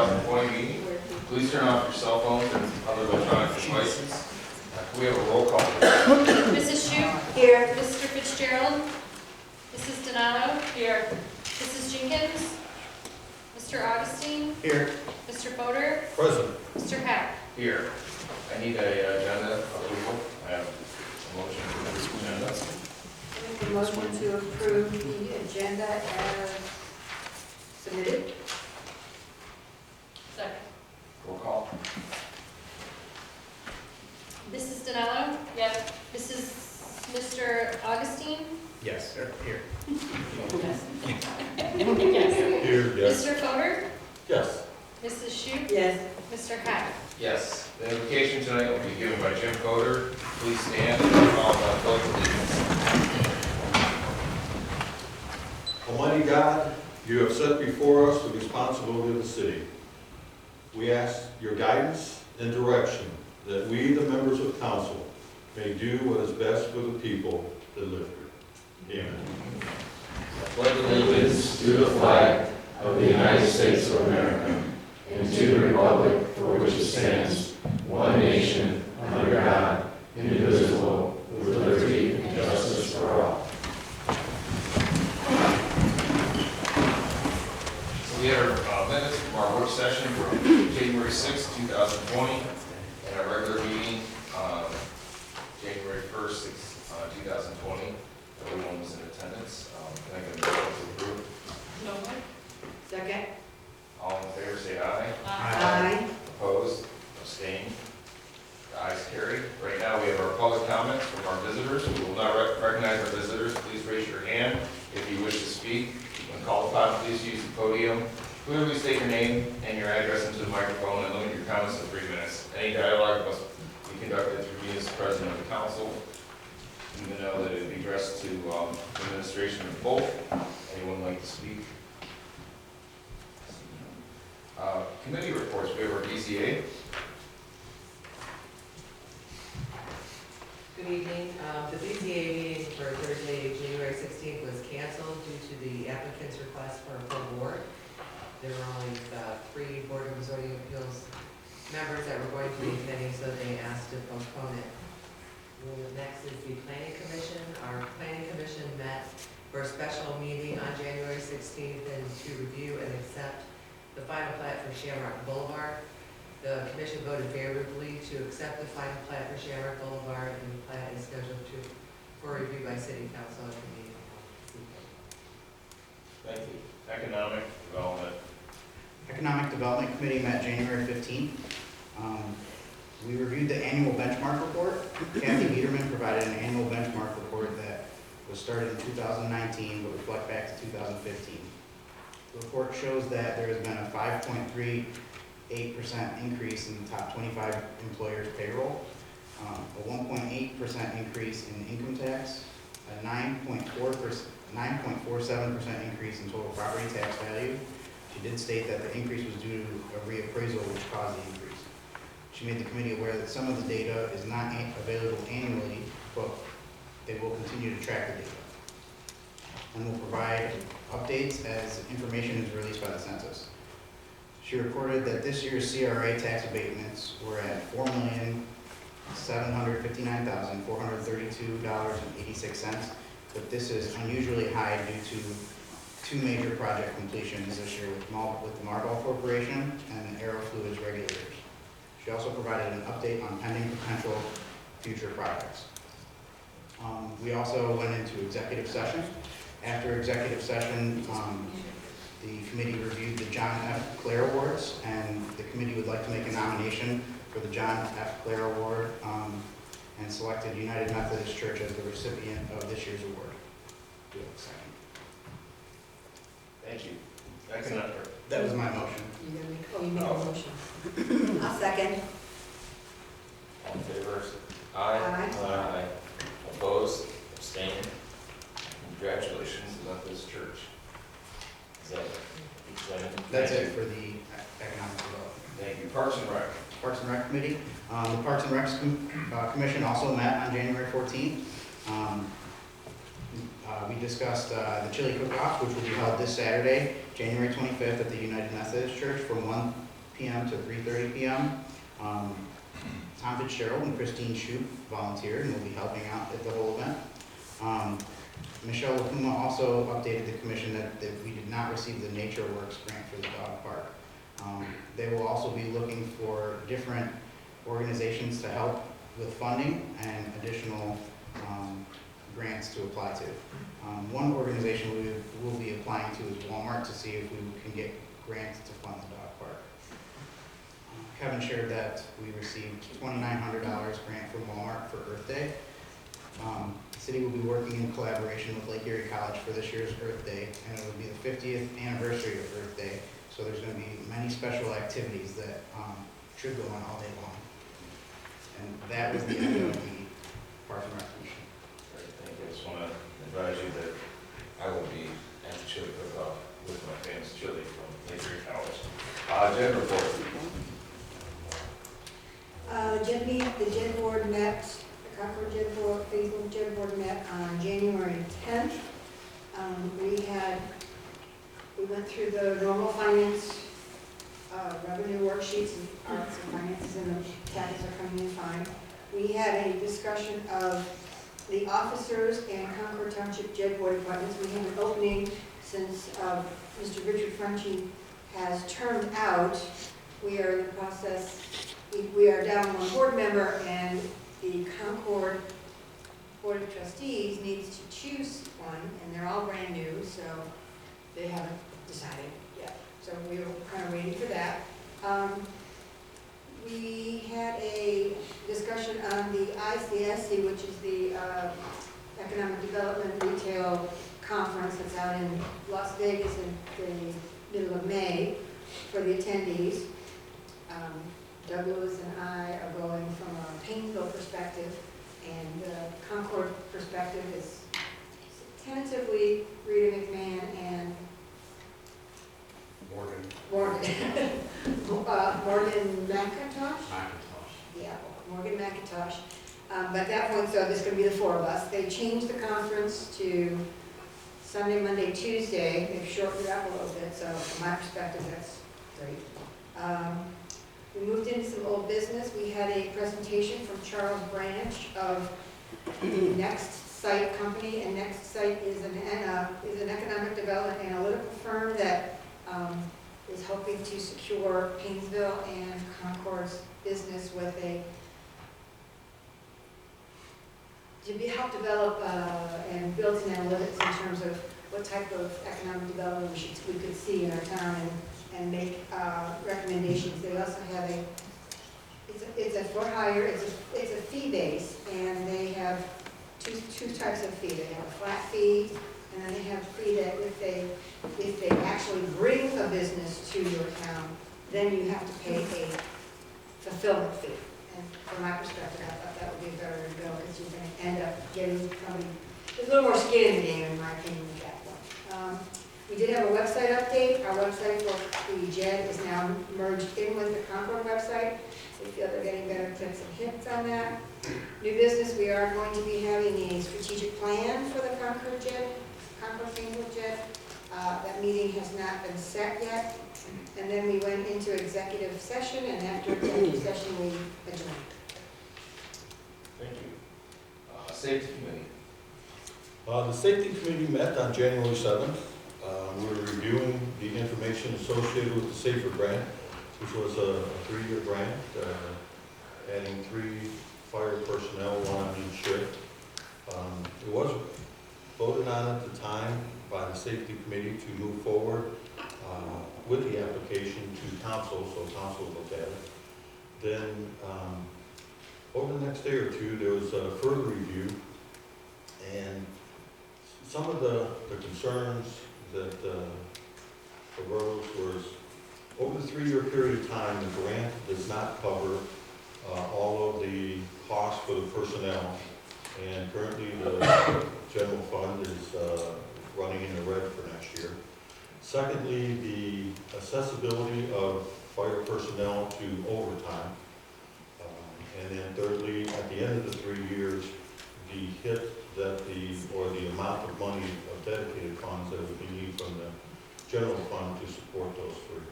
2020 meeting. Please turn off your cell phones and other electronic devices. Can we have a roll call? Mrs. Shute? Here. Mr. Fitzgerald? Mrs. Donato? Here. Mrs. Jenkins? Mr. Augustine? Here. Mr. Fodor? Present. Mr. Hack? Here. I need a agenda approval. I have a motion for this agenda. Make a motion to approve the agenda as submitted. Second. Roll call. Mrs. Donato? Yes. Mr. Augustine? Yes. Here. Yes. Here. Mr. Fodor? Yes. Mrs. Shute? Yes. Mr. Hack? Yes. The invocation tonight will be given by Jim Fodor. Please stand and follow the pledge of allegiance. Almighty God, you have set before us the responsibility of the city. We ask your guidance and direction that we, the members of council, may do what is best for the people that live here. Amen. I pledge allegiance to the flag of the United States of America and to the republic for which it stands, one nation, under God, indivisible, with liberty and justice for all. So we had our minutes from our work session from January 6, 2020, and our regular meeting, January 1st, 2020. Everyone was in attendance. Can I get a motion to approve? No. Second. All in favor, say aye. Aye. Opposed? Abstained? The ayes carried. Right now, we have our public comments from our visitors. We will not recognize our visitors. Please raise your hand if you wish to speak. When called upon, please use the podium. Clearly state your name and your address into the microphone and limit your comments to 3 minutes. Any dialogue must be conducted through me as president of the council. Even though that it would be addressed to the administration of both. Anyone like to speak? Committee reports. We have our BCA. Good evening. The BZA meeting for Thursday, January 16th was canceled due to the applicant's request for a full board. There were only 3 Board of Zoning Appeals members that were going to be attending, so they asked to postpone it. Next is the Planning Commission. Our Planning Commission met for a special meeting on January 16th and to review and accept the final plat for Shamrock Boulevard. The commission voted favorably to accept the final plat for Shamrock Boulevard, and the plat is scheduled for review by City Council at the meeting. Thank you. Economic Development. Economic Development Committee met January 15th. We reviewed the annual benchmark report. Kathy Biederman provided an annual benchmark report that was started in 2019 but reflect back to 2015. The report shows that there has been a 5.38% increase in the top 25 employers' payroll, a 1.8% increase in income tax, a 9.47% increase in total property tax value. She did state that the increase was due to a reappraisal which caused the increase. She made the committee aware that some of the data is not available annually, but they will continue to track the data and will provide updates as information is released by the census. She reported that this year's CRA tax abatements were at $4,759,432.86, but this is unusually high due to 2 major project completions this year with the Marlboro Corporation and Aerofluids Regulators. She also provided an update on pending potential future projects. We also went into executive session. After executive session, the committee reviewed the John F. Clare Awards, and the committee would like to make a nomination for the John F. Clare Award and selected United Methodist Church as the recipient of this year's award. Do you have a second? Thank you. Economic. That was my motion. You made a motion. I'll second. All in favor? Aye. Aye. Opposed? Abstained? Congratulations to Methodist Church. Is that That's it for the economic development. Thank you. Parks and Rec. Parks and Rec Committee. The Parks and Rec Commission also met on January 14th. We discussed the chili cook-off, which will be held this Saturday, January 25th at the United Methodist Church from 1 PM to 3:30 PM. Tom Fitzgerald and Christine Shoup volunteered and will be helping out at the whole event. Michelle Lafuma also updated the commission that we did not receive the Nature Works grant for the dog park. They will also be looking for different organizations to help with funding and additional grants to apply to. One organization we will be applying to is Walmart to see if we can get grants to fund the dog park. Kevin shared that we received $2,900 grant from Walmart for Earth Day. The city will be working in collaboration with Lake Erie College for this year's Earth Day, and it will be the 50th anniversary of Earth Day. So there's going to be many special activities that should go on all day long. And that was the end of the Parks and Rec Commission. Great, thank you. I just want to advise you that I will be at the chili cook-off with my famous chili from Lake Erie College. Jen, report. The JED board met, the Concord JED board, Facebook JED board met on January 10th. We went through the normal finance, revenue worksheets, and arts and finances, and the taxes are coming in fine. We had a discussion of the officers and Concord Township JED board appointments. We have an opening since Mr. Richard Frenchie has termed out. We are in the process. We are down one board member, and the Concord Board of Trustees needs to choose one, and they're all brand new, so they haven't decided yet. So we were kind of waiting for that. We had a discussion on the ICSC, which is the Economic Development Retail Conference that's out in Las Vegas in the middle of May for the attendees. Doug Lewis and I are going from a Painesville perspective, and the Concord perspective is tentatively Rita McMahon and Morgan McIntosh? Yeah, Morgan McIntosh. But at that point, so this is going to be the four of us. They changed the conference to Sunday, Monday, Tuesday. They've shortened it up a little bit, so from my perspective, that's great. We moved into some old business. We had a presentation from Charles Branch of the Next Site company, and Next Site is an economic development analytical firm that is hoping to secure Painesville and Concord's business with help develop and build some analytics in terms of what type of economic development we could see in our town and make recommendations. They also have it's a for hire, it's a fee base, and they have two types of fee. They have a flat fee, and then they have a fee that if they actually bring a business to your town, then you have to pay a fulfillment fee. And from my perspective, I thought that would be a better way to go, because you're going to end up getting probably there's a little more skin in the game, in my opinion, with that one. We did have a website update. Our website for the JED is now merged in with the Concord website. We feel they're getting better tips and hints on that. New business, we are going to be having a strategic plan for the Concord JED, Concord Painesville JED. That meeting has not been set yet. And then we went into executive session, and after executive session, we adjourned. Thank you. Safety Committee. The Safety Committee met on January 7th. We were reviewing the information associated with the SAFER grant, which was a 3-year grant, adding 3 fire personnel, 1 on each shift. It was voted on at the time by the Safety Committee to move forward with the application to council, so council looked at it. Then over the next day or two, there was a further review, and some of the concerns that arose was, over the 3-year period of time, the grant does not cover all of the costs for the personnel, and currently the general fund is running in the red for next year. Secondly, the accessibility of fire personnel to overtime. And then thirdly, at the end of the 3 years, the hit that the amount of money of dedicated funds that would be needed from the general fund to support those 3.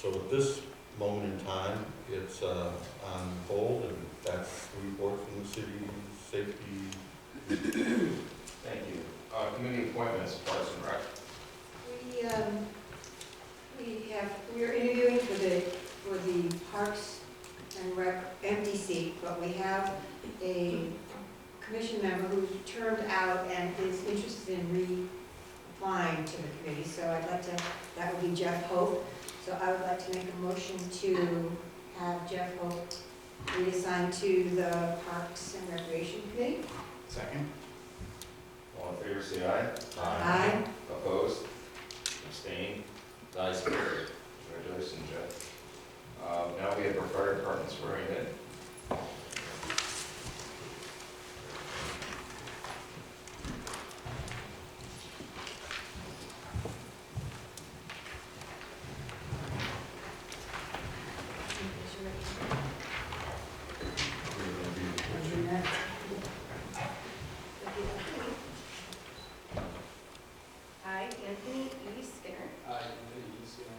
So with this moment in time, it's on hold, and that's the report from the city safety. Thank you. Committee appointments, Parks and Rec. We are interviewing for the Parks and Rec empty seat, but we have a commission member who turned out and is interested in reapplying to the committee, so I'd like to, that would be Jeff Hope. So I would like to make a motion to have Jeff Hope reassigned to the Parks and Recreation Committee. Second? All in favor, say aye. Aye. Opposed? Abstained? The ayes have it. Congratulations, Jeff. Now we have our fire department swearing in. I, Anthony E. Skinner, I, Anthony E. Skinner,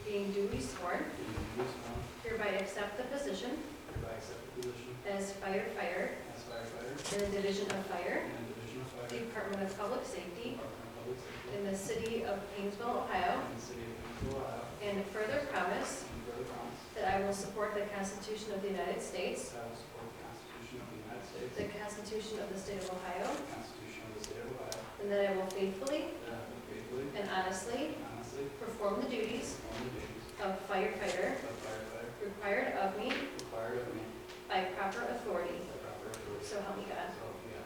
being duly sworn, being duly sworn, hereby accept the position hereby accept the position as firefighter as firefighter in the Division of Fire, in the Division of Fire, Department of Public Safety, Department of Public Safety, in the City of Painesville, Ohio, in the city of Painesville, Ohio, and further promise and further promise that I will support the Constitution of the United States, that I will support the Constitution of the United States, the Constitution of the State of Ohio, the Constitution of the State of Ohio, and that I will faithfully that I will faithfully and honestly and honestly perform the duties perform the duties of firefighter of firefighter required of me required of me by proper authority. by proper authority. So help me God. So help me God.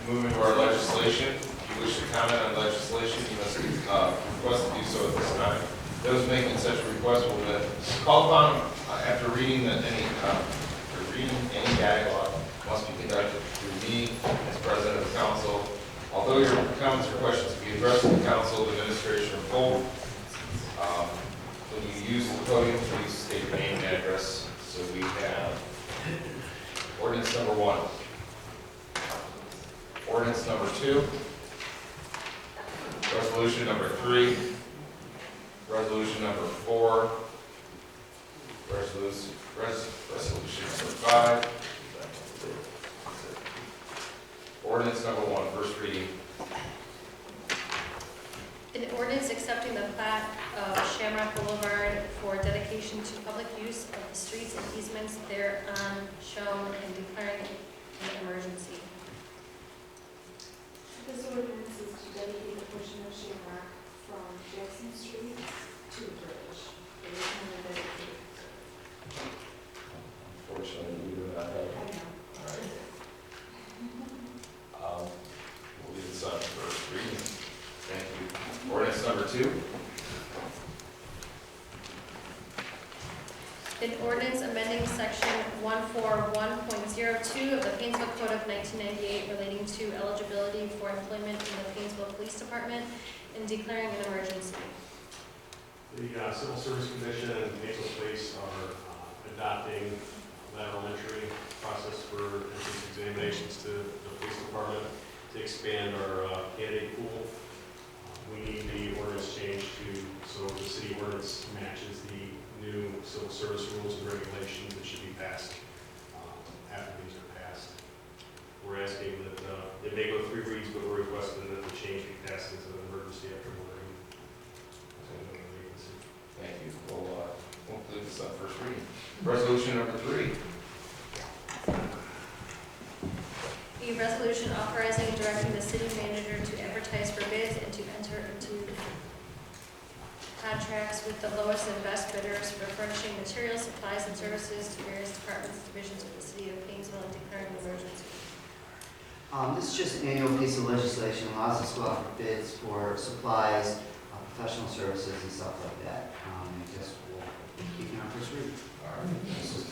Moving to our legislation. If you wish to comment on legislation, you must request to do so at this time. Those making such a request will then call upon, after reading any dialogue must be conducted through me as president of the council. Although your comments or questions can be addressed to the council, the administration, or both, when you use the podium, please state your name and address. So we have ordinance number 1. Ordinance number 2, resolution number 3, resolution number 4, resolution number 5, ordinance number 1, first reading. An ordinance accepting the plat of Shamrock Boulevard for dedication to public use of the streets and easements thereon shown and declaring an emergency. This ordinance is to dedicate a portion of Shamrock from Jackson Street to the bridge. It is not dedicated. Unfortunately, we do not have. I know. All right. We'll leave this on first reading. Thank you. Ordinance number 2. An ordinance amending section 141.02 of the Painesville Code of 1998 relating to eligibility for employment in the Painesville Police Department and declaring an emergency. The Civil Service Commission and Painesville Police are adopting lateral entry process for entrance examinations to the police department to expand our candidate pool. We need the ordinance changed so the city ordinance matches the new civil service rules and regulations that should be passed after these are passed. We're asking that it may go 3 reads, but we're requesting that the change be passed as an emergency after one reading. Thank you. We'll leave this on first reading. Resolution number 3. A resolution authorizing and directing the city manager to advertise for bids and to enter into contracts with the lowest and best bidders for furnishing materials, supplies, and services to various departments and divisions of the city of Painesville and declaring an emergency. This is just an annual piece of legislation, allows us to go out for bids for supplies, professional services, and stuff like that. And just we'll keep it on first read. All right. This is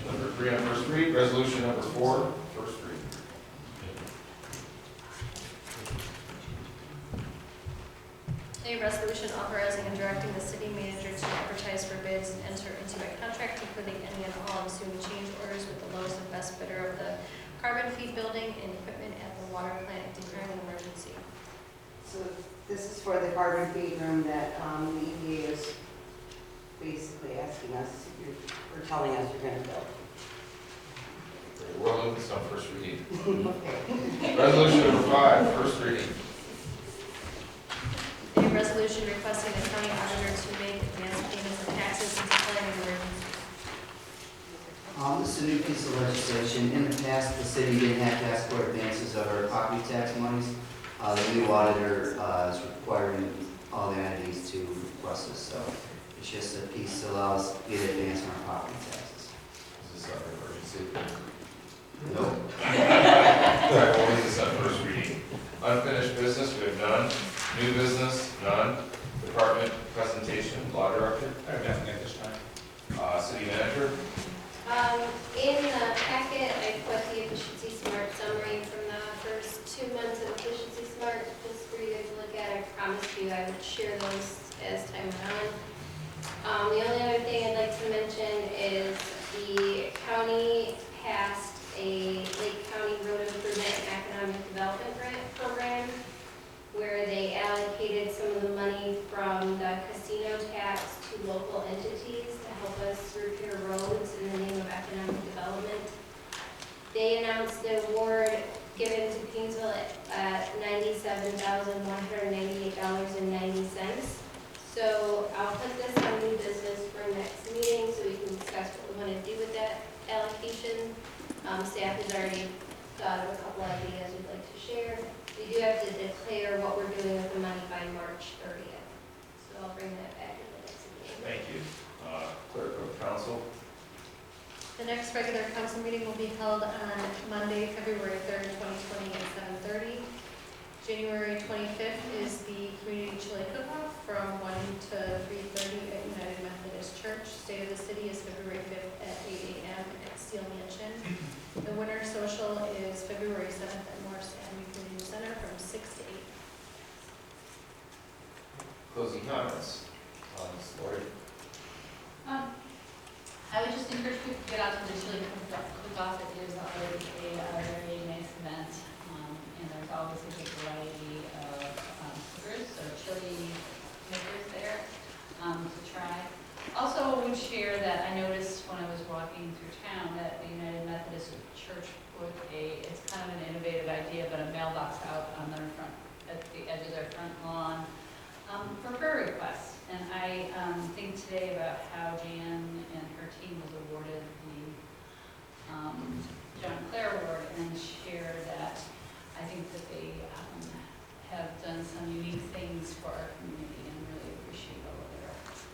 number 3 on first read. Resolution number 4, first read. A resolution authorizing and directing the city manager to advertise for bids and enter into a contract including any and all ensuing change orders with the lowest and best bidder of the carbon feed building and equipment at the water plant, declaring an emergency. So this is for the carbon feed room that the EPA is basically asking us, or telling us you're gonna build. We're looking at some first reading. Okay. Resolution number 5, first reading. A resolution requesting the county auditor to make advance payments of taxes and declaring an emergency. This is a new piece of legislation. In the past, the city didn't have to ask for advances of our property tax monies. The new auditor is requiring all the entities to request this, so it's just a piece that allows us to get advance on our property taxes. Is this under emergency? Nope. All right, we'll leave this on first reading. Unfinished business, we have none. New business, none. Department presentation, law director. I have nothing at this time. City manager. In the packet, I put the Efficiency Smart summary from the first 2 months of Efficiency Smart, just for you to look at. I promised you I would share those as time went on. The only other thing I'd like to mention is the county passed a Lake County Road Improvement and Economic Development Grant Program, where they allocated some of the money from the casino tax to local entities to help us repair roads in the name of economic development. They announced the award given to Painesville at $97,198.90. So I'll put this on new business for next meeting so we can discuss what we want to do with that allocation. Staff has already thought of a couple ideas we'd like to share. We do have to declare what we're doing with the money by March 30th. So I'll bring that back in the next meeting. Thank you. Clerk of council. The next regular council meeting will be held on Monday, February 3rd, 2020 at 7:30. January 25th is the community chili cook-off from 1 to 3:30 at United Methodist Church. State of the City is February 5th at 8 a.m. at Steel Mansion. The winter social is February 7th at Morris Avenue Community Center from 6 to 8. Closing comments. Ms. Lori. I would just encourage people to get out to the chili cook-off. It is always a very nice event, and there's always a good variety of cookers or chili makers there to try. Also, would share that I noticed when I was walking through town that the United Methodist Church put it's kind of an innovative idea, but a mailbox out on their front, at the edge of their front lawn for prayer requests. And I think today about how Jan and her team was awarded the John Clare Award, and share that I think that they have done some unique things for our community and really appreciate all of their efforts.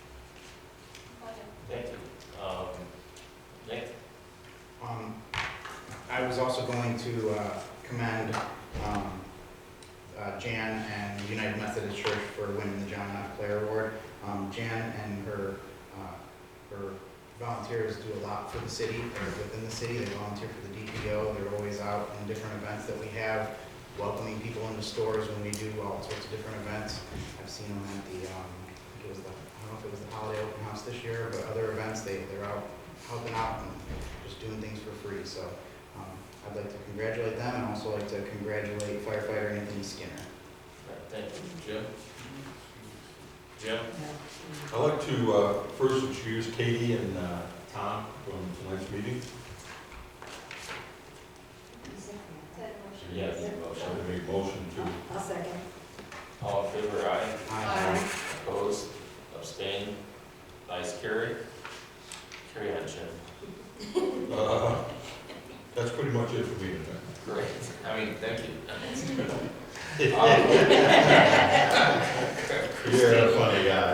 Thank you. Nick. I was also going to commend Jan and United Methodist Church for winning the John F. Clare Award. Jan and her volunteers do a lot for the city, or within the city. They volunteer for the DPO. They're always out in different events that we have, welcoming people into stores when we do all sorts of different events. I've seen them at the, I don't know if it was the Holiday Open House this year, but other events, they're out helping out and just doing things for free. So I'd like to congratulate them, and also like to congratulate firefighter Anthony Skinner. Thank you. Jim? Jim? I'd like to first introduce Katie and Tom from tonight's meeting. Yes. I'm going to make a motion to. I'll second. All in favor, aye. Aye. Opposed? Abstained? Ayes carried. Carry on, Jim. That's pretty much it for me tonight. Great. I mean, thank you. You're a funny guy.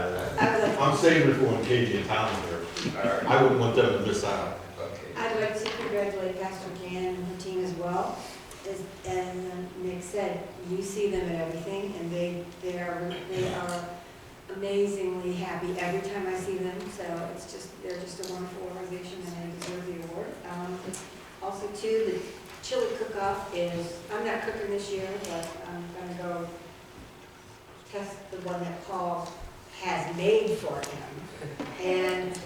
I'm saving it for when Katie and Tom are there. All right. I wouldn't want them to miss out. Okay. I'd like to congratulate Pastor Jan and her team as well. And Nick said, you see them at everything, and they are amazingly happy every time I see them. So they're just a wonderful organization, and they deserve the award. Also, too, the chili cook-off is, I'm not cooking this year, but I'm gonna go test the one that Paul has made for him. And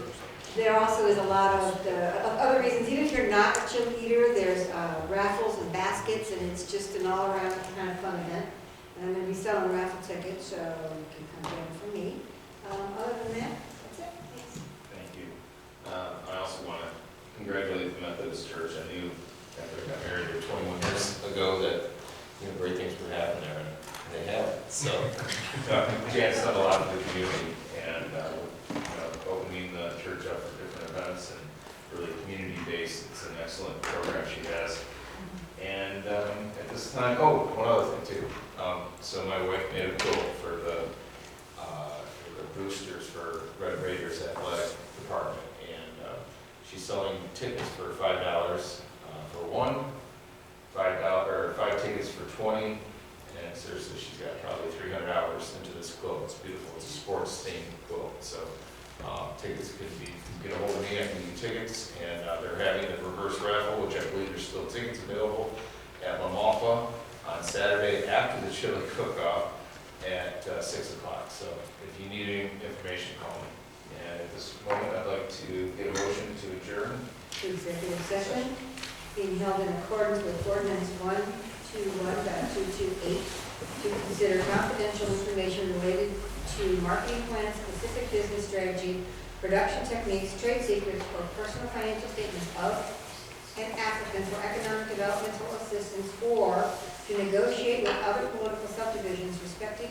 there also is a lot of other reasons, even if you're not a cheerleader, there's raffles and baskets, and it's just an all-around kind of fun event. And I'm going to be selling raffle tickets, so you can come join from me. Other than that, that's it. Thanks. Thank you. I also want to congratulate the Methodist Church. I knew after I got married there 21 years ago that, you know, great things were happening there, and they have. So, Jan's done a lot for the community, and, you know, opening the church up for different events and really community-based. It's an excellent program she has. And at this time, oh, one other thing too. So my wife made a quote for the boosters for Red Raiders Athletic Department, and she's selling tickets for $5 for one, $5 tickets for 20, and seriously, she's got probably 300 hours into this quilt. It's beautiful. It's a sports themed quilt. So tickets can be, you can get a hold of me, I can get you tickets, and they're having the reverse raffle, which I believe there's still tickets available at La Malfa on Saturday after the chili cook-off at 6 o'clock. So if you need any information, call me. And at this moment, I'd like to get a motion to adjourn. To executive session, being held in accordance with ordinance 121.228, to consider confidential information related to marketing plans, specific business strategy, production techniques, trade secrets, or personal financial statements of an applicant for economic developmental assistance, or to negotiate with other political subdivisions respecting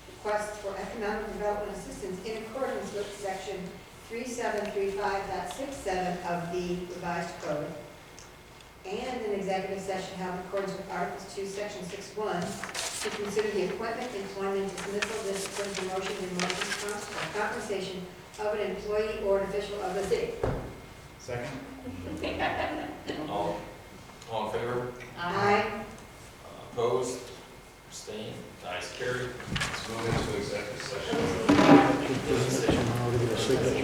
requests for economic development assistance in accordance with section 3735.67 of the revised code, and an executive session held in accordance with Articles 2, Section 6.1, to consider the appointment, employment, dismissal, discipline, promotion, demotion, or compensation of an employee or an official of the city. Second? All in favor? Aye. Opposed? Abstained? Ayes carried. Let's move into executive session.